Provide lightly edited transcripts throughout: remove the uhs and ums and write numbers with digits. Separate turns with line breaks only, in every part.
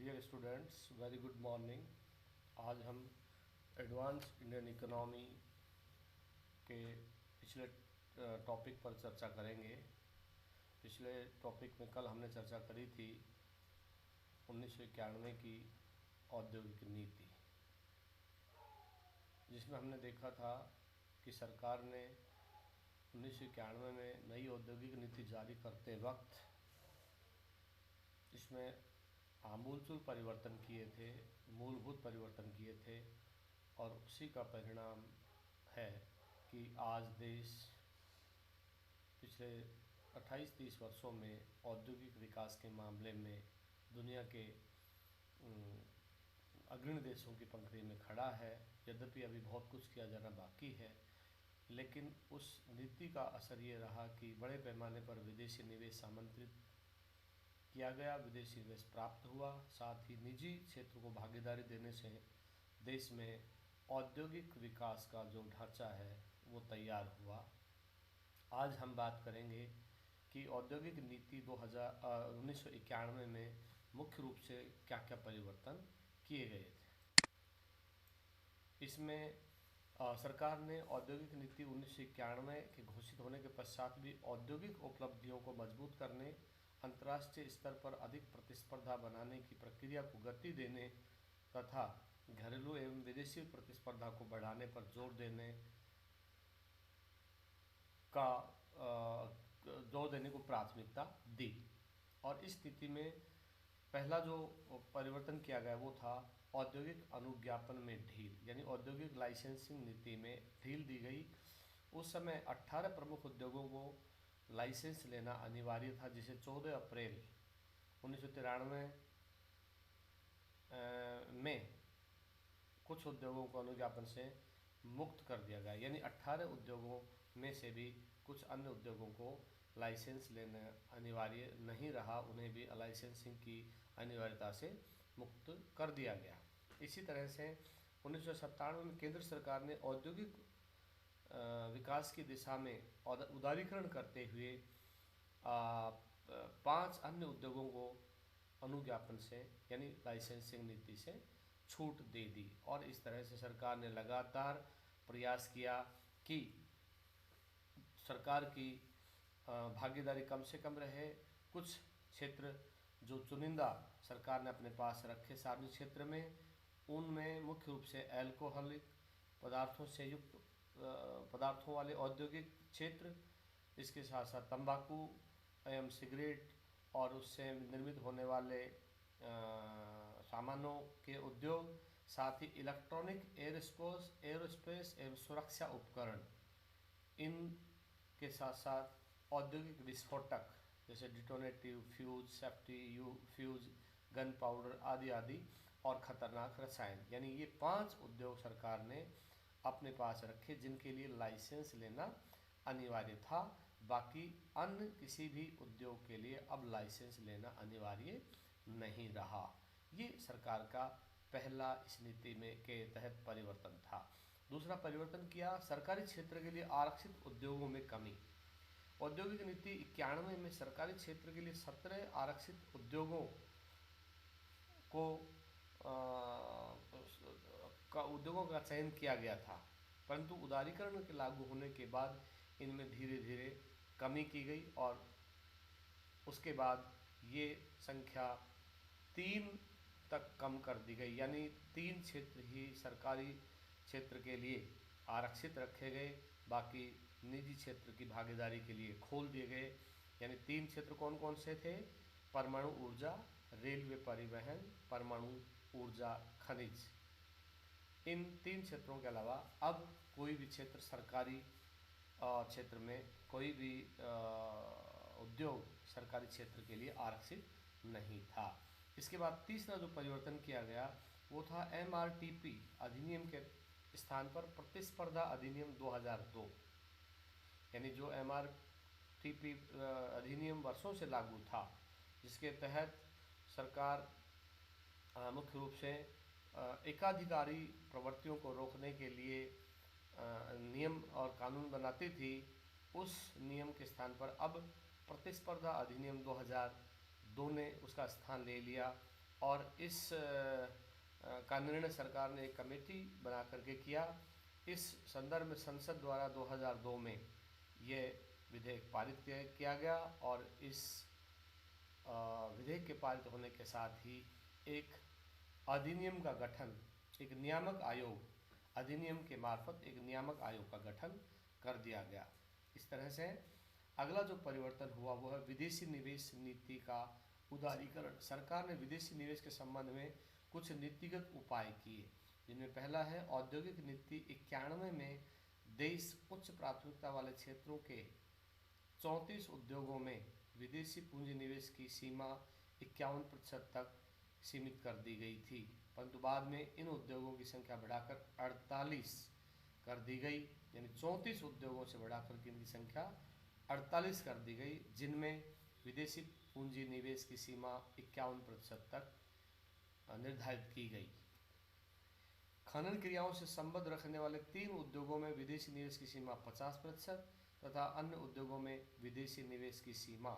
Dear students, very good morning. आज हम advance Indian economy के पिछले टॉपिक पर चर्चा करेंगे। पिछले टॉपिक में कल हमने चर्चा करी थी 1991 की औद्योगिक नीति, जिसमें हमने देखा था कि सरकार ने 1991 में नई औद्योगिक नीति जारी करते वक्त इसमें आमूलचूल परिवर्तन किए थे, मूलभूत परिवर्तन किए थे, और उसी का परिणाम है कि आज देश पिछले 28-30 वर्षों में औद्योगिक विकास के मामले में दुनिया के अग्रणी देशों की पंक्ति में खड़ा है। यद्यपि अभी बहुत कुछ किया जाना बाकी है, लेकिन उस नीति का असर ये रहा कि बड़े पैमाने पर विदेशी निवेश आमंत्रित किया गया, विदेशी निवेश प्राप्त हुआ, साथ ही निजी क्षेत्र को भागीदारी देने से देश में औद्योगिक विकास का जो ढांचा है वो तैयार हुआ। आज हम बात करेंगे कि औद्योगिक नीति 1991 में मुख्य रूप से क्या क्या परिवर्तन किए गए थे। इसमें सरकार ने औद्योगिक नीति 1991 के घोषित होने के पश्चात भी औद्योगिक उपलब्धियों को मजबूत करने, अंतर्राष्ट्रीय स्तर पर अधिक प्रतिस्पर्धा बनाने की प्रक्रिया को गति देने तथा घरेलू एवं विदेशी प्रतिस्पर्धा को बढ़ाने पर जोर देने को प्राथमिकता दी। और इस स्थिति में पहला जो परिवर्तन किया गया वो था औद्योगिक अनुज्ञापन में ढील, यानी औद्योगिक लाइसेंसिंग नीति में ढील दी गई। उस समय 18 प्रमुख उद्योगों को लाइसेंस लेना अनिवार्य था, जिसे 14 अप्रैल 1993 में कुछ उद्योगों को अनुज्ञापन से मुक्त कर दिया गया, यानी 18 उद्योगों में से भी कुछ अन्य उद्योगों को लाइसेंस लेना अनिवार्य नहीं रहा, उन्हें भी लाइसेंसिंग की अनिवार्यता से मुक्त कर दिया गया। इसी तरह से 1997 में केंद्र सरकार ने औद्योगिक विकास की दिशा में उदारीकरण करते हुए 5 अन्य उद्योगों को अनुज्ञापन से यानी लाइसेंसिंग नीति से छूट दे दी। और इस तरह से सरकार ने लगातार प्रयास किया कि सरकार की भागीदारी कम से कम रहे। कुछ क्षेत्र जो चुनिंदा सरकार ने अपने पास रखे सार्वजनिक क्षेत्र में, उनमें मुख्य रूप से एल्कोहलिक पदार्थों से युक्त पदार्थों वाले औद्योगिक क्षेत्र, इसके साथ साथ तंबाकू एवं सिगरेट और उससे निर्मित होने वाले सामानों के उद्योग, साथ ही इलेक्ट्रॉनिक, एरोस्पेस एवं सुरक्षा उपकरण, इन के साथ साथ औद्योगिक विस्फोटक जैसे detonative fuse, safety fuse, gun powder आदि आदि, और खतरनाक रसायन, यानी ये 5 उद्योग सरकार ने अपने पास रखे जिनके लिए लाइसेंस लेना अनिवार्य था। बाकी अन्य किसी भी उद्योग के लिए अब लाइसेंस लेना अनिवार्य नहीं रहा। ये सरकार का पहला इस नीति में के तहत परिवर्तन था। दूसरा परिवर्तन किया सरकारी क्षेत्र के लिए आरक्षित उद्योगों में कमी। औद्योगिक नीति 91 में सरकारी क्षेत्र के लिए 17 आरक्षित उद्योगों का चयन किया गया था, परंतु उदारीकरण के लागू होने के बाद इनमें धीरे धीरे कमी की गई और उसके बाद ये संख्या 3 तक कम कर दी गई, यानी 3 क्षेत्र ही सरकारी क्षेत्र के लिए आरक्षित रखे गए, बाकी निजी क्षेत्र की भागीदारी के लिए खोल दिए गए। यानी 3 क्षेत्र कौन कौन से थे? परमाणु ऊर्जा, रेलवे परिवहन, परमाणु ऊर्जा खनिज। इन 3 क्षेत्रों के अलावा अब कोई भी क्षेत्र सरकारी क्षेत्र में कोई भी उद्योग सरकारी क्षेत्र के लिए आरक्षित नहीं था। इसके बाद तीसरा जो परिवर्तन किया गया वो था MRTP अधिनियम के स्थान पर प्रतिस्पर्धा अधिनियम 2002, यानी जो MRTP अधिनियम वर्षों से लागू था, जिसके तहत सरकार मुख्य रूप से एकाधिकारी प्रवृत्तियों को रोकने के लिए नियम और कानून बनाती थी। उस नियम के स्थान पर अब प्रतिस्पर्धा अधिनियम 2002 ने उसका स्थान ले लिया, और इस का निर्णय सरकार ने एक कमेटी बना करके किया। इस संदर्भ में संसद द्वारा 2002 में ये विधेयक पारित किया गया और इस विधेयक के पारित होने के साथ ही एक अधिनियम का गठन, एक नियामक आयोग, अधिनियम के मार्फत एक नियामक आयोग का गठन कर दिया गया। इस तरह से अगला जो परिवर्तन हुआ वो है विदेशी निवेश नीति का उदारीकरण। सरकार ने विदेशी निवेश के संबंध में कुछ नीतिगत उपाय किए, जिनमें पहला है औद्योगिक नीति 91 में देश उच्च प्राथमिकता वाले क्षेत्रों के 34 उद्योगों में विदेशी पूंजी निवेश की सीमा 51% तक सीमित कर दी गई थी, परंतु बाद में इन उद्योगों की संख्या बढ़ाकर 48 कर दी गई, यानी 34 उद्योगों से बढ़ाकर इनकी संख्या 48 कर दी गई, जिनमें विदेशी पूंजी निवेश की सीमा 51% तक निर्धारित की गई। खनन क्रियाओं से संबद्ध रखने वाले 3 उद्योगों में विदेशी निवेश की सीमा 50% तथा अन्य उद्योगों में विदेशी निवेश की सीमा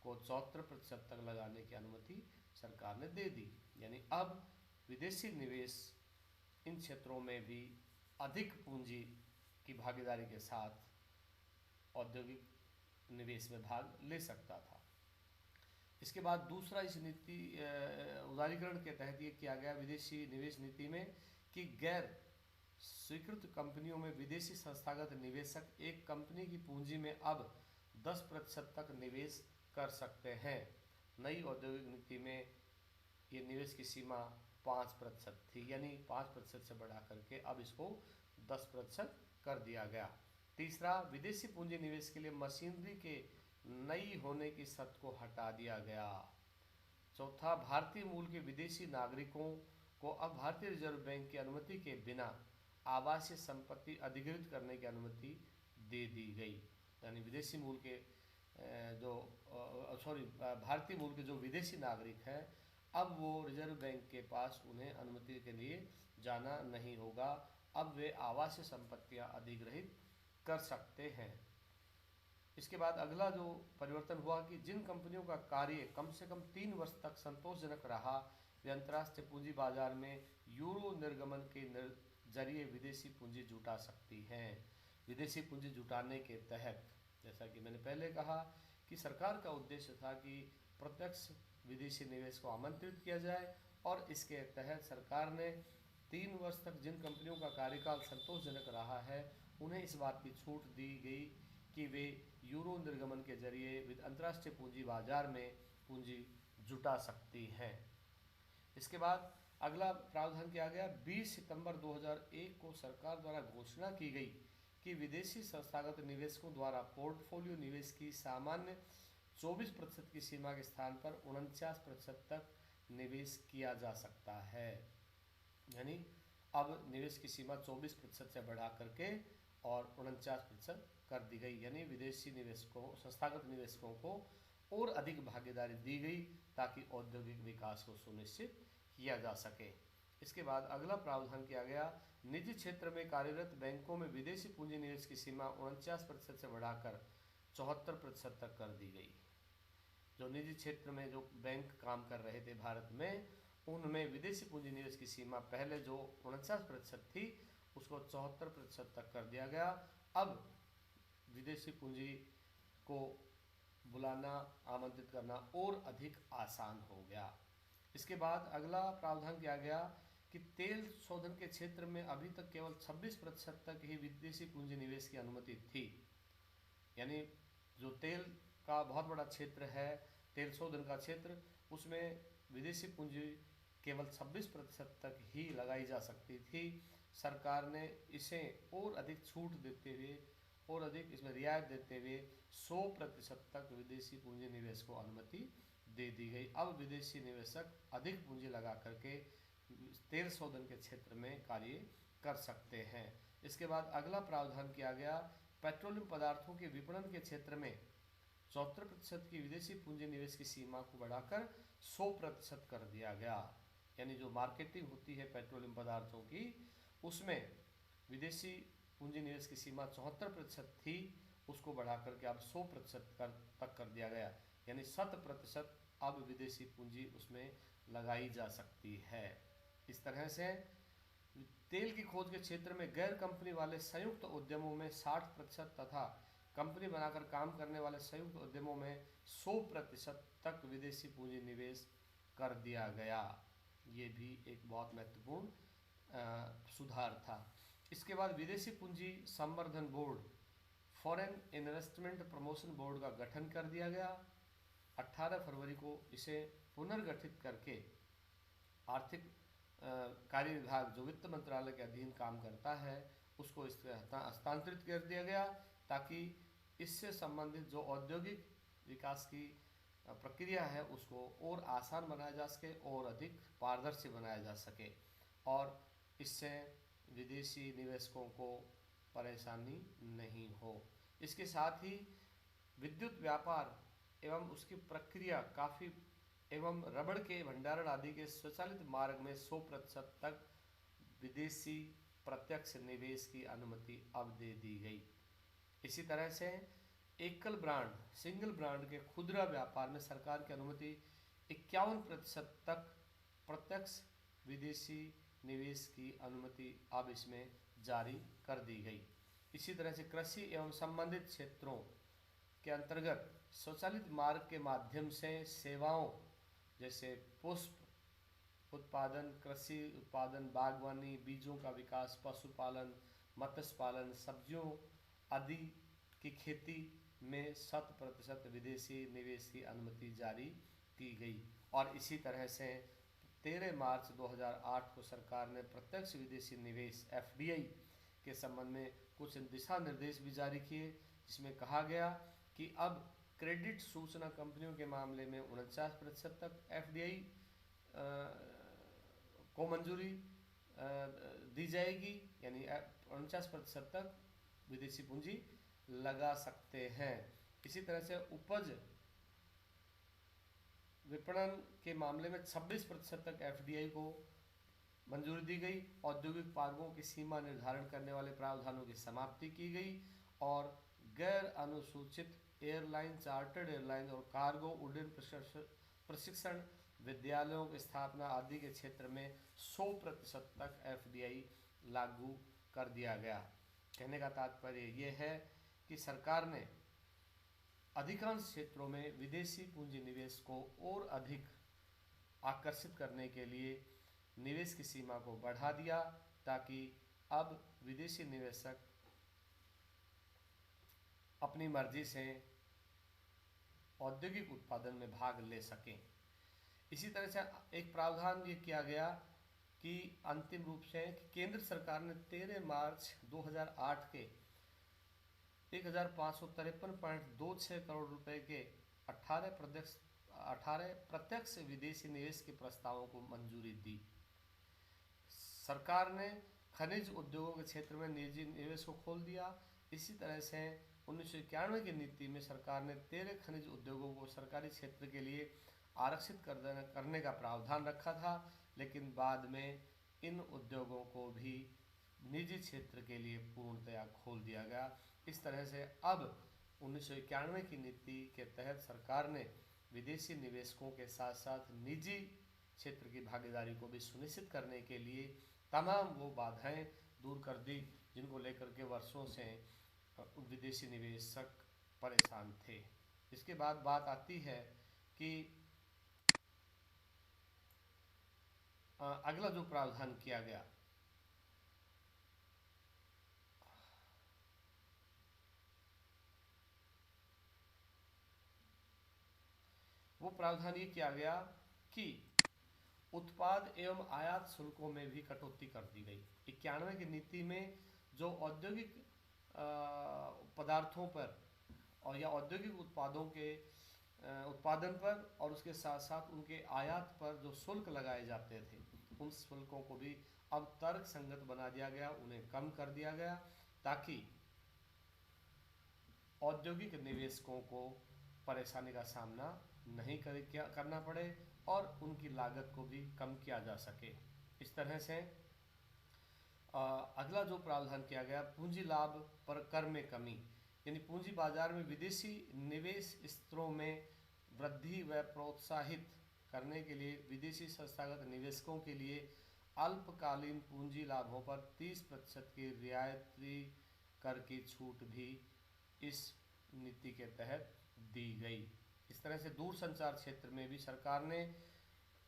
को 74% तक लगाने की अनुमति सरकार ने दे दी। यानी अब विदेशी निवेश इन क्षेत्रों में भी अधिक पूंजी की भागीदारी के साथ औद्योगिक निवेश में भाग ले सकता था। इसके बाद दूसरा इस नीति उदारीकरण के तहत ये किया गया विदेशी निवेश नीति में कि गैर स्वीकृत कंपनियों में विदेशी संस्थागत निवेशक एक कंपनी की पूंजी में अब 10% तक निवेश कर सकते हैं। नई औद्योगिक नीति में ये निवेश की सीमा 5% थी, यानी 5% से बढ़ा करके अब इसको 10% कर दिया गया। तीसरा, विदेशी पूंजी निवेश के लिए मशीनरी के नई होने की शर्त को हटा दिया गया। चौथा, भारतीय मूल के विदेशी नागरिकों को अब भारतीय रिजर्व बैंक की अनुमति के बिना आवासीय संपत्ति अधिग्रहित करने की अनुमति दे दी गई। यानी विदेशी मूल के भारतीय मूल के जो विदेशी नागरिक हैं, अब वो रिजर्व बैंक के पास उन्हें अनुमति के लिए जाना नहीं होगा, अब वे आवासीय संपत्तियां अधिग्रहित कर सकते हैं। इसके बाद अगला जो परिवर्तन हुआ कि जिन कंपनियों का कार्य कम से कम 3 वर्ष तक संतोषजनक रहा, वे अंतर्राष्ट्रीय पूंजी बाजार में यूरो निर्गमन के जरिए विदेशी पूंजी जुटा सकती हैं। विदेशी पूंजी जुटाने के तहत, जैसा कि मैंने पहले कहा कि सरकार का उद्देश्य था कि प्रत्यक्ष विदेशी निवेश को आमंत्रित किया जाए, और इसके तहत सरकार ने 3 वर्ष तक जिन कंपनियों का कार्यकाल संतोषजनक रहा है उन्हें इस बात की छूट दी गई कि वे यूरो निर्गमन के जरिए अंतर्राष्ट्रीय पूंजी बाजार में पूंजी जुटा सकती हैं। इसके बाद अगला प्रावधान किया गया 20 सितंबर 2001 को सरकार द्वारा घोषणा की गई कि विदेशी संस्थागत निवेशकों द्वारा पोर्टफोलियो निवेश की सामान्य 24% की सीमा के स्थान पर 49% तक निवेश किया जा सकता है। यानी अब निवेश की सीमा 24% से बढ़ा करके और 49% कर दी गई, यानी विदेशी निवेशकों, संस्थागत निवेशकों को और अधिक भागीदारी दी गई ताकि औद्योगिक विकास को सुनिश्चित किया जा सके। इसके बाद अगला प्रावधान किया गया निजी क्षेत्र में कार्यरत बैंकों में विदेशी पूंजी निवेश की सीमा 49% से बढ़ाकर 74% तक कर दी गई। जो निजी क्षेत्र में जो बैंक काम कर रहे थे भारत में, उनमें विदेशी पूंजी निवेश की सीमा पहले जो 49% थी उसको 74% तक कर दिया गया। अब विदेशी पूंजी को बुलाना, आमंत्रित करना और अधिक आसान हो गया। इसके बाद अगला प्रावधान किया गया कि तेल शोधन के क्षेत्र में अभी तक केवल 26% तक ही विदेशी पूंजी निवेश की अनुमति थी। यानी जो तेल का बहुत बड़ा क्षेत्र है, तेल शोधन का क्षेत्र, उसमें विदेशी पूंजी केवल 26% तक ही लगाई जा सकती थी। सरकार ने इसे और अधिक छूट देते हुए और अधिक इसमें रियायत देते हुए 100% तक विदेशी पूंजी निवेश को अनुमति दे दी गई। अब विदेशी निवेशक अधिक पूंजी लगा करके तेल शोधन के क्षेत्र में कार्य कर सकते हैं। इसके बाद अगला प्रावधान किया गया पेट्रोलियम पदार्थों के विपणन के क्षेत्र में 74% की विदेशी पूंजी निवेश की सीमा को बढ़ाकर 100% कर दिया गया। यानी जो मार्केटिंग होती है पेट्रोलियम पदार्थों की, उसमें विदेशी पूंजी निवेश की सीमा 74% थी, उसको बढ़ा करके अब 100% तक कर दिया गया। यानी 100% अब विदेशी पूंजी उसमें लगाई जा सकती है। इस तरह से तेल की खोज के क्षेत्र में गैर कंपनी वाले संयुक्त उद्यमों में 60% तथा कंपनी बनाकर काम करने वाले संयुक्त उद्यमों में 100% तक विदेशी पूंजी निवेश कर दिया गया। ये भी एक बहुत महत्वपूर्ण सुधार था। इसके बाद विदेशी पूंजी संवर्धन board, foreign investment promotion board का गठन कर दिया गया। 18 फरवरी को इसे पुनर्गठित करके आर्थिक कार्य विभाग जो वित्त मंत्रालय के अधीन काम करता है उसको इससे हस्तांतरित कर दिया गया, ताकि इससे संबंधित जो औद्योगिक विकास की प्रक्रिया है उसको और आसान बनाया जा सके और अधिक पारदर्शी बनाया जा सके, और इससे विदेशी निवेशकों को परेशानी नहीं हो। इसके साथ ही विद्युत व्यापार एवं उसकी प्रक्रिया काफ़ी एवं रबड़ के भंडारण आदि के स्वचालित मार्ग में 100% तक विदेशी प्रत्यक्ष निवेश की अनुमति अब दे दी गई। इसी तरह से एकल ब्रांड सिंगल ब्रांड के खुदरा व्यापार में सरकार की अनुमति 51% तक प्रत्यक्ष विदेशी निवेश की अनुमति अब इसमें जारी कर दी गई। इसी तरह से कृषि एवं संबंधित क्षेत्रों के अंतर्गत स्वचालित मार्ग के माध्यम से सेवाओं जैसे पुष्प उत्पादन, कृषि उत्पादन, बागवानी, बीजों का विकास, पशुपालन, मत्स्य पालन, सब्जियों आदि की खेती में 100% विदेशी निवेश की अनुमति जारी की गई। और इसी तरह से 13 मार्च 2008 को सरकार ने प्रत्यक्ष विदेशी निवेश FDI के संबंध में कुछ दिशा निर्देश भी जारी किए, जिसमें कहा गया कि अब क्रेडिट सूचना कंपनियों के मामले में 49% तक FDI को मंजूरी दी जाएगी, यानी 49% तक विदेशी पूंजी लगा सकते हैं। इसी तरह से उपज विपणन के मामले में 26% तक FDI को मंजूरी दी गई। औद्योगिक पार्कों की सीमा निर्धारण करने वाले प्रावधानों की समाप्ति की गई और गैर अनुसूचित एयरलाइन, चार्टर्ड एयरलाइन और कार्गो उड्डयन प्रशिक्षण विद्यालयों की स्थापना आदि के क्षेत्र में 100% तक FDI लागू कर दिया गया। कहने का तात्पर्य ये है कि सरकार ने अधिकांश क्षेत्रों में विदेशी पूंजी निवेश को और अधिक आकर्षित करने के लिए निवेश की सीमा को बढ़ा दिया, ताकि अब विदेशी निवेशक अपनी मर्जी से औद्योगिक उत्पादन में भाग ले सकें। इसी तरह से एक प्रावधान ये किया गया कि अंतिम रूप से कि केंद्र सरकार ने 13 मार्च 2008 के 1553.26 करोड़ रुपए के 18 प्रत्यक्ष विदेशी निवेश के प्रस्तावों को मंजूरी दी। सरकार ने खनिज उद्योगों के क्षेत्र में निजी निवेश को खोल दिया। इसी तरह से 1991 की नीति में सरकार ने 13 खनिज उद्योगों को सरकारी क्षेत्र के लिए आरक्षित करने का प्रावधान रखा था, लेकिन बाद में इन उद्योगों को भी निजी क्षेत्र के लिए पूर्णतया खोल दिया गया। इस तरह से अब 1991 की नीति के तहत सरकार ने विदेशी निवेशकों के साथ साथ निजी क्षेत्र की भागीदारी को भी सुनिश्चित करने के लिए तमाम वो बाधाएं दूर कर दी जिनको लेकर के वर्षों से विदेशी निवेशक परेशान थे। इसके बाद बात आती है कि अगला जो प्रावधान किया गया वो प्रावधान ये किया गया कि उत्पाद एवं आयात शुल्कों में भी कटौती कर दी गई। 91 की नीति में जो औद्योगिक पदार्थों पर और या औद्योगिक उत्पादों के उत्पादन पर और उसके साथ साथ उनके आयात पर जो शुल्क लगाए जाते थे उन शुल्कों को भी अब तर्क संगत बना दिया गया, उन्हें कम कर दिया गया, ताकि औद्योगिक निवेशकों को परेशानी का सामना नहीं करना पड़े और उनकी लागत को भी कम किया जा सके। इस तरह से अगला जो प्रावधान किया गया, पूंजी लाभ पर कर में कमी, यानी पूंजी बाजार में विदेशी निवेश स्तरों में वृद्धि व प्रोत्साहित करने के लिए विदेशी संस्थागत निवेशकों के लिए अल्पकालीन पूंजी लाभों पर 30% की रियायती कर की छूट भी इस नीति के तहत दी गई। इस तरह से दूरसंचार क्षेत्र में भी सरकार ने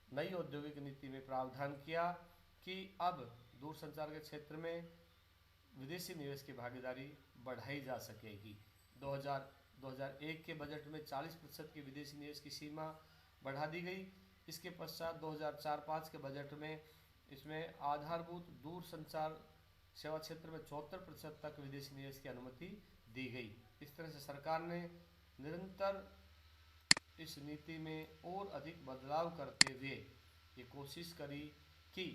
नई औद्योगिक नीति में प्रावधान किया कि अब दूरसंचार के क्षेत्र में विदेशी निवेश की भागीदारी बढ़ाई जा सकेगी। 2001 के बजट में 40% की विदेशी निवेश की सीमा बढ़ा दी गई। इसके पश्चात 2004-05 के बजट में इसमें आधारभूत दूरसंचार सेवा क्षेत्र में 74% तक विदेशी निवेश की अनुमति दी गई। इस तरह से सरकार ने निरंतर इस नीति में और अधिक बदलाव करते हुए ये कोशिश करी कि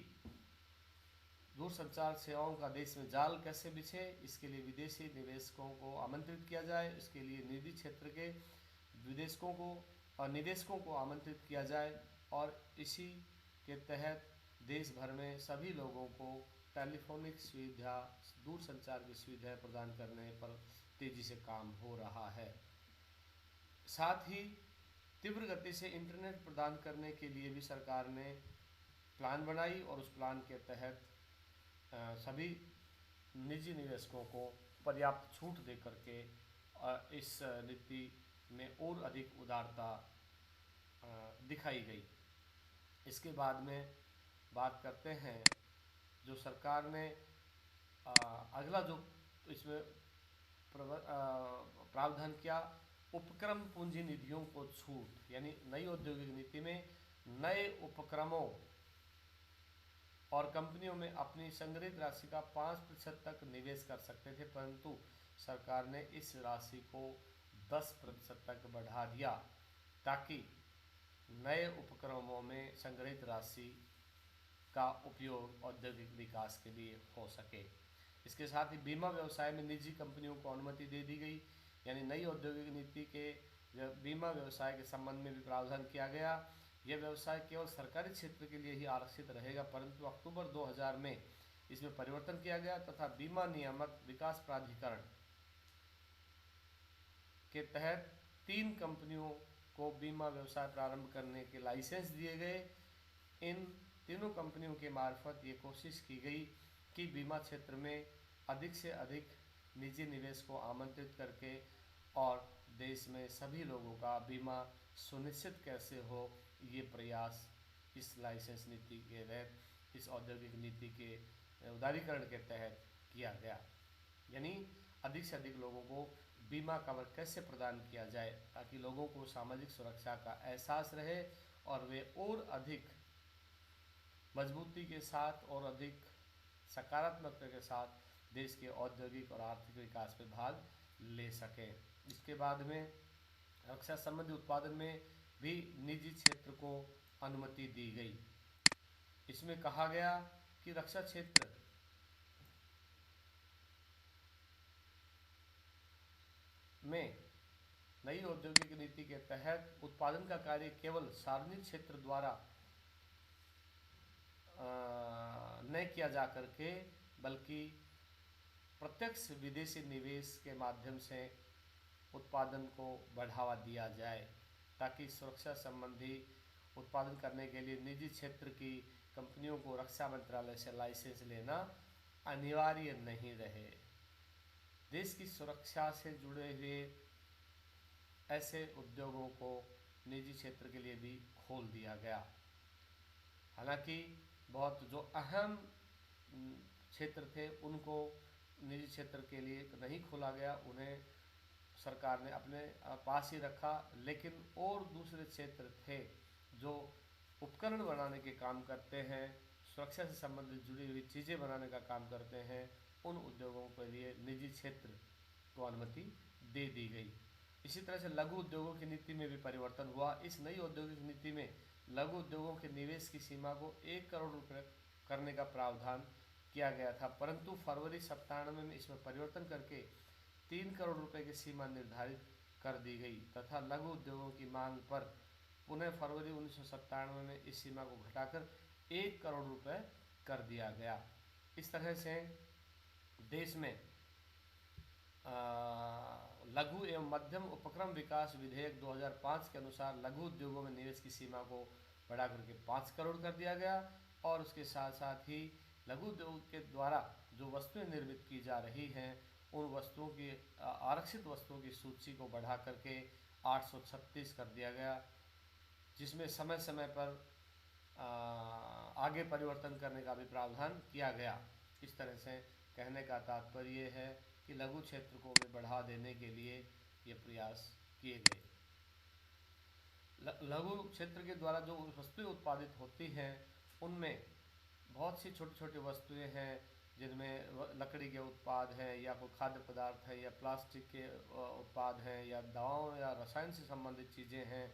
दूरसंचार सेवाओं का देश में जाल कैसे बिछे, इसके लिए विदेशी निवेशकों को आमंत्रित किया जाए, इसके लिए निजी क्षेत्र के विदेशकों को और निवेशकों को आमंत्रित किया जाए और इसी के तहत देश भर में सभी लोगों को टेलीफोनिक सुविधा, दूरसंचार की सुविधाएं प्रदान करने पर तेजी से काम हो रहा है। साथ ही तीव्र गति से इंटरनेट प्रदान करने के लिए भी सरकार ने प्लान बनाई और उस प्लान के तहत सभी निजी निवेशकों को पर्याप्त छूट दे करके इस नीति में और अधिक उदारता दिखाई गई। इसके बाद में बात करते हैं जो सरकार ने अगला जो इसमें प्रावधान किया, उपक्रम पूंजी निधियों को छूट, यानी नई औद्योगिक नीति में नए उपक्रमों और कंपनियों में अपनी संग्रहित राशि का 5% तक निवेश कर सकते थे, परंतु सरकार ने इस राशि को 10% तक बढ़ा दिया ताकि नए उपक्रमों में संग्रहित राशि का उपयोग औद्योगिक विकास के लिए हो सके। इसके साथ ही बीमा व्यवसाय में निजी कंपनियों को अनुमति दे दी गई, यानी नई औद्योगिक नीति के बीमा व्यवसाय के संबंध में भी प्रावधान किया गया। यह व्यवसाय केवल सरकारी क्षेत्र के लिए ही आरक्षित रहेगा, परंतु अक्टूबर 2000 में इसमें परिवर्तन किया गया तथा बीमा नियामक विकास प्राधिकरण के तहत 3 कंपनियों को बीमा व्यवसाय प्रारंभ करने के लाइसेंस दिए गए। इन तीनों कंपनियों के मार्फत ये कोशिश की गई कि बीमा क्षेत्र में अधिक से अधिक निजी निवेश को आमंत्रित करके और देश में सभी लोगों का बीमा सुनिश्चित कैसे हो, ये प्रयास इस लाइसेंस नीति के तहत, इस औद्योगिक नीति के उदारीकरण के तहत किया गया। यानी अधिक से अधिक लोगों को बीमा कवर कैसे प्रदान किया जाए ताकि लोगों को सामाजिक सुरक्षा का एहसास रहे और वे और अधिक मजबूती के साथ और अधिक सकारात्मकता के साथ देश के औद्योगिक और आर्थिक विकास में भाग ले सकें। इसके बाद में रक्षा संबंधी उत्पादन में भी निजी क्षेत्र को अनुमति दी गई। इसमें कहा गया कि रक्षा क्षेत्र में नई औद्योगिक नीति के तहत उत्पादन का कार्य केवल सार्वजनिक क्षेत्र द्वारा न किया जा करके बल्कि प्रत्यक्ष विदेशी निवेश के माध्यम से उत्पादन को बढ़ावा दिया जाए ताकि सुरक्षा संबंधी उत्पादन करने के लिए निजी क्षेत्र की कंपनियों को रक्षा मंत्रालय से लाइसेंस लेना अनिवार्य नहीं रहे। देश की सुरक्षा से जुड़े हुए ऐसे उद्योगों को निजी क्षेत्र के लिए भी खोल दिया गया। हालांकि बहुत जो अहम क्षेत्र थे उनको निजी क्षेत्र के लिए नहीं खोला गया, उन्हें सरकार ने अपने पास ही रखा, लेकिन और दूसरे क्षेत्र थे जो उपकरण बनाने के काम करते हैं, सुरक्षा से संबंधित जुड़ी हुई चीज़ें बनाने का काम करते हैं, उन उद्योगों के लिए निजी क्षेत्र को अनुमति दे दी गई। इसी तरह से लघु उद्योगों की नीति में भी परिवर्तन हुआ। इस नई औद्योगिक नीति में लघु उद्योगों के निवेश की सीमा को 1 करोड़ रुपये करने का प्रावधान किया गया था, परंतु फरवरी 97 में इसमें परिवर्तन करके 3 करोड़ रुपए की सीमा निर्धारित कर दी गई तथा लघु उद्योगों की मांग पर पुनः फरवरी 1997 में इस सीमा को घटाकर 1 करोड़ रुपए कर दिया गया। इस तरह से देश में लघु एवं मध्यम उपक्रम विकास विधेयक 2005 के अनुसार लघु उद्योगों में निवेश की सीमा को बढ़ा करके 5 करोड़ कर दिया गया। और उसके साथ साथ ही लघु उद्योग के द्वारा जो वस्तुएं निर्मित की जा रही हैं उन वस्तुओं की आरक्षित वस्तुओं की सूची को बढ़ा करके 836 कर दिया गया, जिसमें समय समय पर आगे परिवर्तन करने का भी प्रावधान किया गया। इस तरह से कहने का तात्पर्य है कि लघु क्षेत्र को भी बढ़ा देने के लिए ये प्रयास किए गए। लघु क्षेत्र के द्वारा जो वस्तुएं उत्पादित होती हैं उनमें बहुत सी छोटी छोटी वस्तुएं हैं, जिनमें लकड़ी के उत्पाद हैं या कोई खाद्य पदार्थ है या प्लास्टिक के उत्पाद हैं या दवाओं या रसायन से संबंधित चीज़ें हैं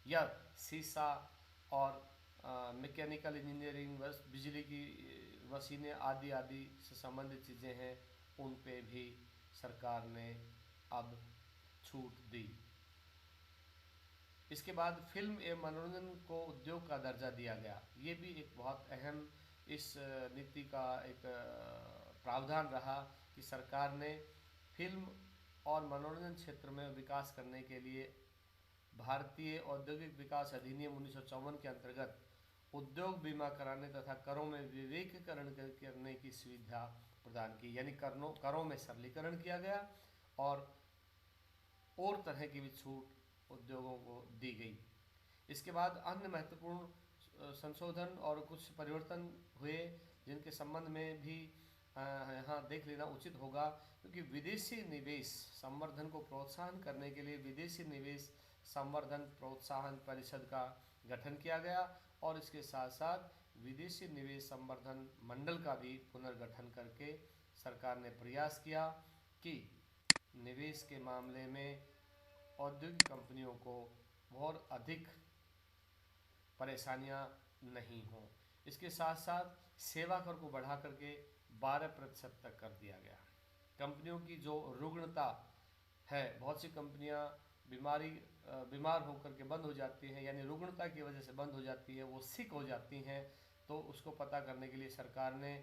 या शीशा और मैकेनिकल इंजीनियरिंग बिजली की मशीनें आदि आदि से संबंधित चीज़ें हैं, उन पे भी सरकार ने अब छूट दी। इसके बाद फिल्म एवं मनोरंजन को उद्योग का दर्जा दिया गया। ये भी एक बहुत अहम इस नीति का एक प्रावधान रहा कि सरकार ने फिल्म और मनोरंजन क्षेत्र में विकास करने के लिए भारतीय औद्योगिक विकास अधिनियम 1954 के अंतर्गत उद्योग बीमा कराने तथा करों में विवेकीकरण करने की सुविधा प्रदान की। यानी करों में सरलीकरण किया गया और तरह की भी छूट उद्योगों को दी गई। इसके बाद अन्य महत्वपूर्ण संशोधन और कुछ परिवर्तन हुए जिनके संबंध में भी यहाँ देख लेना उचित होगा, क्योंकि विदेशी निवेश संवर्धन को प्रोत्साहन करने के लिए विदेशी निवेश संवर्धन प्रोत्साहन परिषद का गठन किया गया और इसके साथ साथ विदेशी निवेश संवर्धन मंडल का भी पुनर्गठन करके सरकार ने प्रयास किया कि निवेश के मामले में औद्योगिक कंपनियों को बहुत अधिक परेशानियां नहीं हों। इसके साथ साथ सेवा कर को बढ़ा करके 12% तक कर दिया गया। कंपनियों की जो रुग्णता है, बहुत सी कंपनियां बीमार होकर के बंद हो जाती हैं, यानी रुग्णता की वजह से बंद हो जाती है, वो सिक हो जाती हैं, तो उसको पता करने के लिए सरकार ने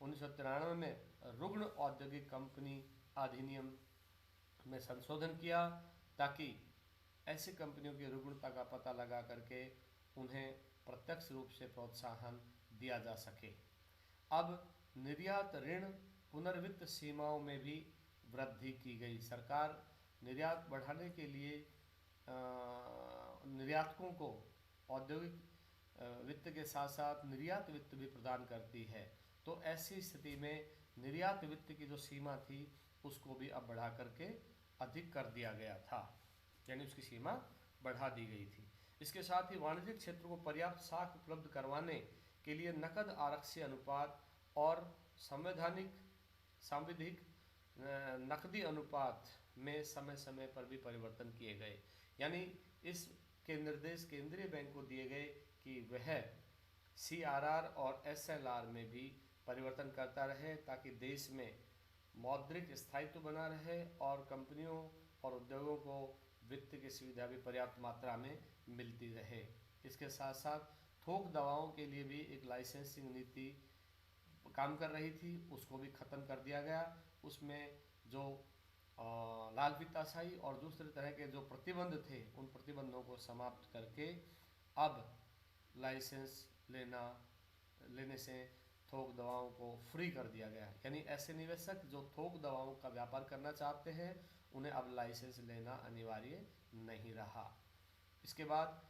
1993 में रुग्ण औद्योगिक कंपनी अधिनियम में संशोधन किया ताकि ऐसी कंपनियों की रुग्णता का पता लगा करके उन्हें प्रत्यक्ष रूप से प्रोत्साहन दिया जा सके। अब निर्यात ऋण पुनर्वित्त सीमाओं में भी वृद्धि की गई। सरकार निर्यात बढ़ाने के लिए निर्यातकों को औद्योगिक वित्त के साथ साथ निर्यात वित्त भी प्रदान करती है। तो ऐसी स्थिति में निर्यात वित्त की जो सीमा थी उसको भी अब बढ़ा करके अधिक कर दिया गया था, यानी उसकी सीमा बढ़ा दी गई थी। इसके साथ ही वाणिज्यिक क्षेत्र को पर्याप्त साख उपलब्ध करवाने के लिए नकद आरक्षी अनुपात और सांविधिक नकदी अनुपात में समय समय पर भी परिवर्तन किए गए। यानी इसके निर्देश केंद्रीय बैंक को दिए गए कि वह CRR और SLR में भी परिवर्तन करता रहे ताकि देश में मौद्रिक स्थायित्व बना रहे और कंपनियों और उद्योगों को वित्त की सुविधा भी पर्याप्त मात्रा में मिलती रहे। इसके साथ साथ थोक दवाओं के लिए भी एक लाइसेंसिंग नीति काम कर रही थी, उसको भी ख़त्म कर दिया गया। उसमें जो लाल फीताशाही और दूसरे तरह के जो प्रतिबंध थे उन प्रतिबंधों को समाप्त करके अब लाइसेंस लेने से थोक दवाओं को फ्री कर दिया गया है। यानी ऐसे निवेशक जो थोक दवाओं का व्यापार करना चाहते हैं उन्हें अब लाइसेंस लेना अनिवार्य नहीं रहा। इसके बाद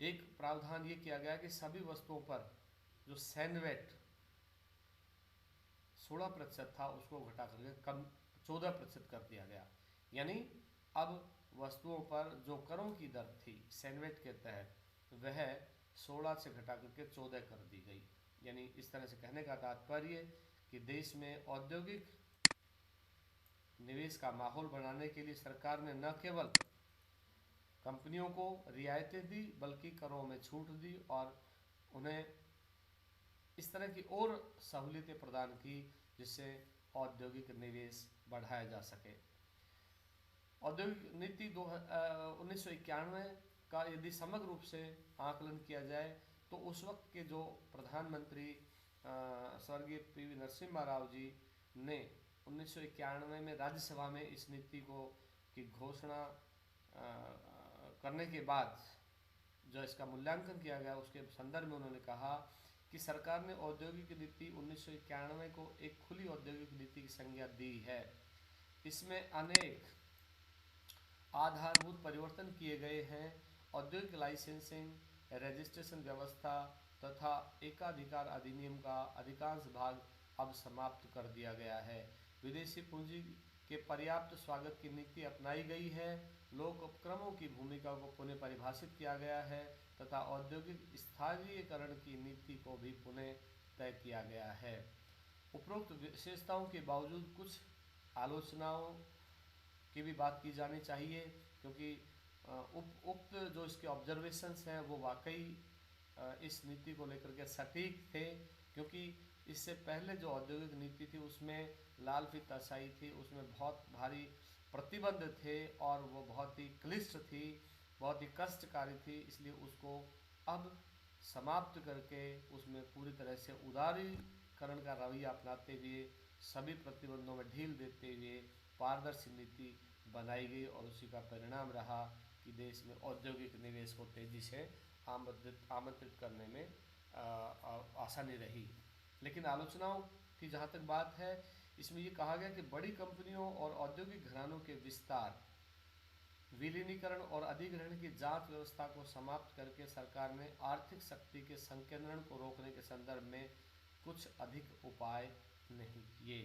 एक प्रावधान ये किया गया कि सभी वस्तुओं पर जो सैनवेट 16% था उसको घटा करके कम 14% कर दिया गया। यानी अब वस्तुओं पर जो करों की दर थी सैनवेट के तहत वह 16 से घटा करके 14 कर दी गई। यानी इस तरह से कहने का तात्पर्य कि देश में औद्योगिक निवेश का माहौल बनाने के लिए सरकार ने न केवल कंपनियों को रियायतें दी बल्कि करों में छूट दी और उन्हें इस तरह की और सहूलियतें प्रदान की जिससे औद्योगिक निवेश बढ़ाया जा सके। औद्योगिक नीति 1991 का यदि समग्र रूप से आकलन किया जाए तो उस वक्त के जो प्रधानमंत्री स्वर्गीय PV नरसिम्हा राव जी ने 1991 में राज्यसभा में इस नीति को की घोषणा करने के बाद जो इसका मूल्यांकन किया गया उसके संदर्भ में उन्होंने कहा कि सरकार ने औद्योगिक नीति 1991 को एक खुली औद्योगिक नीति की संज्ञा दी है। इसमें अनेक आधारभूत परिवर्तन किए गए हैं। औद्योगिक लाइसेंसिंग, रजिस्ट्रेशन व्यवस्था तथा एकाधिकार अधिनियम का अधिकांश भाग अब समाप्त कर दिया गया है। विदेशी पूंजी के पर्याप्त स्वागत की नीति अपनाई गई है। लोक उपक्रमों की भूमिका को पुनः परिभाषित किया गया है तथा औद्योगिक स्थानीयकरण की नीति को भी पुनः तय किया गया है। उपरोक्त विशेषताओं के बावजूद कुछ आलोचनाओं की भी बात की जानी चाहिए, क्योंकि उक्त जो इसके ऑब्जर्वेशंस हैं वो वाकई इस नीति को लेकर के सटीक थे, क्योंकि इससे पहले जो औद्योगिक नीति थी उसमें लाल फीताशाही थी, उसमें बहुत भारी प्रतिबंध थे और वो बहुत ही क्लिष्ट थी, बहुत ही कष्टकारी थी। इसलिए उसको अब समाप्त करके उसमें पूरी तरह से उदारीकरण का रवैया अपनाते हुए सभी प्रतिबंधों में ढील देते हुए पारदर्शी नीति बनाई गई और उसी का परिणाम रहा कि देश में औद्योगिक निवेश को तेज़ी से आमंत्रित करने में आसानी रही। लेकिन आलोचनाओं की जहाँ तक बात है, इसमें ये कहा गया कि बड़ी कंपनियों और औद्योगिक घरानों के विस्तार, विलीनीकरण और अधिग्रहण की जांच व्यवस्था को समाप्त करके सरकार ने आर्थिक शक्ति के संकेंद्रण को रोकने के संदर्भ में कुछ अधिक उपाय नहीं किए।